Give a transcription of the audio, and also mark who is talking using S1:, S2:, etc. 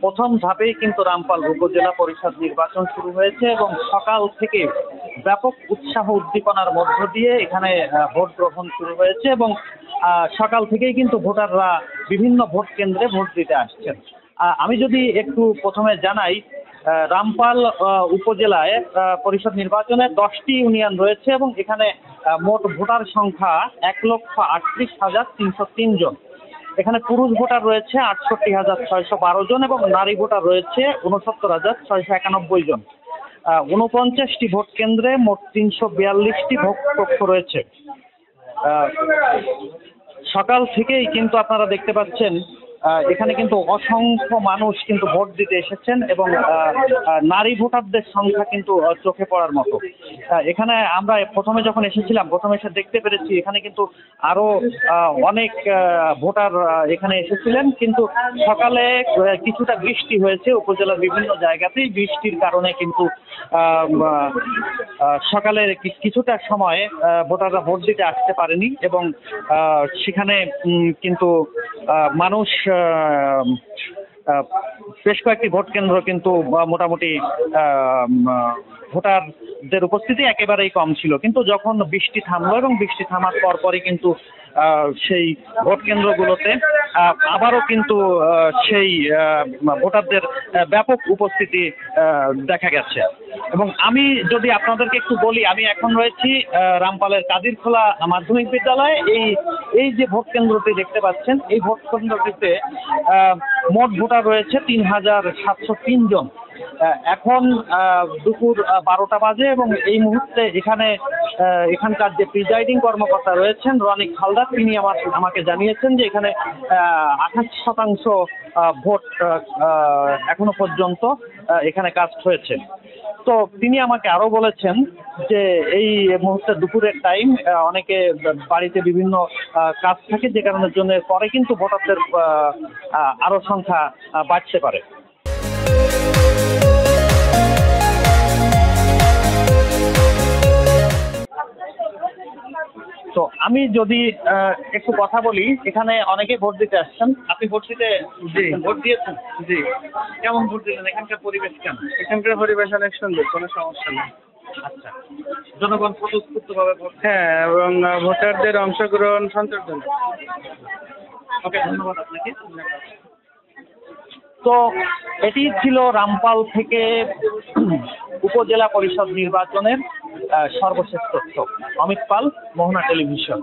S1: প্রথম ধাপেই কিন্তু রামপাল উপজেলা পরিষদ নির্বাচন শুরু হয়েছে এবং সকাল থেকে ব্যাপক উৎসাহ উদ্দীপনার মধ্য দিয়ে এখানে ভোট গ্রহণ শুরু হয়েছে এবং সকাল থেকেই কিন্তু ভোটাররা বিভিন্ন ভোট কেন্দ্রে ভোট দিতে আসছেন। আমি যদি একটু প্রথমে জানাই, রামপাল উপজেলায় পরিষদ নির্বাচনে 10টি ইউনিয়ন রয়েছে এবং এখানে মোট ভোটার সংখ্যা 1,38,303 জন। এখানে পুরুষ ভোটার রয়েছে 68,612 জন এবং নারী ভোটার রয়েছে 69,691 জন। 49টি ভোট কেন্দ্রে মোট 342টি ভোট কক্ষ রয়েছে। সকাল থেকেই কিন্তু আপনারা দেখতে পাচ্ছেন এখানে কিন্তু অসংখ্য মানুষ কিন্তু ভোট দিতে এসেছেন এবং নারী ভোটারদের সংখ্যা কিন্তু চোখে পড়ার মতো। এখানে আমরা প্রথমে যখন এসেছিলাম, প্রথমে এসে দেখতে পেরেছি এখানে কিন্তু আরো অনেক ভোটার এখানে এসেছিলেন, কিন্তু সকালে কিছুটা বৃষ্টি হয়েছে উপজেলার বিভিন্ন জায়গাতেই। বৃষ্টির কারণে কিন্তু সকালে কিছুটা সময় ভোটাররা ভোট দিতে আসতে পারেনি এবং সেখানে কিন্তু মানুষ বেশ কয়েকটি ভোট কেন্দ্র কিন্তু মোটামুটি ভোটারদের উপস্থিতি একেবারেই কম ছিল, কিন্তু যখন বৃষ্টি থামলো এবং বৃষ্টি থামার পরপরই কিন্তু সেই ভোট কেন্দ্রগুলোতে আবারও কিন্তু সেই ভোটারদের ব্যাপক উপস্থিতি দেখা গেছে। এবং আমি যদি আপনাদেরকে একটু বলি, আমি এখন রয়েছি রামপালের কাদিরখোলা মাধ্যমিক বিদ্যালয়ে। এই যে ভোট কেন্দ্রটি দেখতে পাচ্ছেন, এই ভোট কেন্দ্রটিতে মোট ভোটার রয়েছে 3,703 জন। এখন দুপুর 12টা বাজে এবং এই মুহূর্তে এখানকার যে প্রিজাইডিং কর্মকর্তা রয়েছেন রনিক হালদার, তিনি আমাকে জানিয়েছেন যে এখানে 28% ভোট এখনো পর্যন্ত এখানে কাস্ট হয়েছে। তো তিনি আমাকে আরো বলেছেন যে এই মুহূর্তে দুপুরের টাইম, অনেকে বাড়িতে বিভিন্ন কাজ থাকে, যে কারণের জন্য পরে কিন্তু ভোটারদের আরো সংখ্যা বাড়তে পারে। তো আমি যদি একটু কথা বলি, এখানে অনেকে ভোট দিতে আসছেন। আপনি ভোট দিয়েছেন?
S2: জি।
S1: কেমন ভোট দিলেন? এখানকার পরিবেশ কেমন?
S2: এখানকার পরিবেশ অনেক সুন্দর, কোনো সমস্যা নেই।
S1: আচ্ছা, জনগণ স্বতঃস্ফূর্তভাবে ভোট।
S2: হ্যাঁ, এবং ভোটারদের অংশগ্রহণ সন্তোষজনক।
S1: ওকে, ধন্যবাদ আপনাকে। তো এটি ছিল রামপাল থেকে উপজেলা পরিষদ নির্বাচনের সর্বশেষ তথ্য। অমিত পাল, মোহনা টেলিভিশন।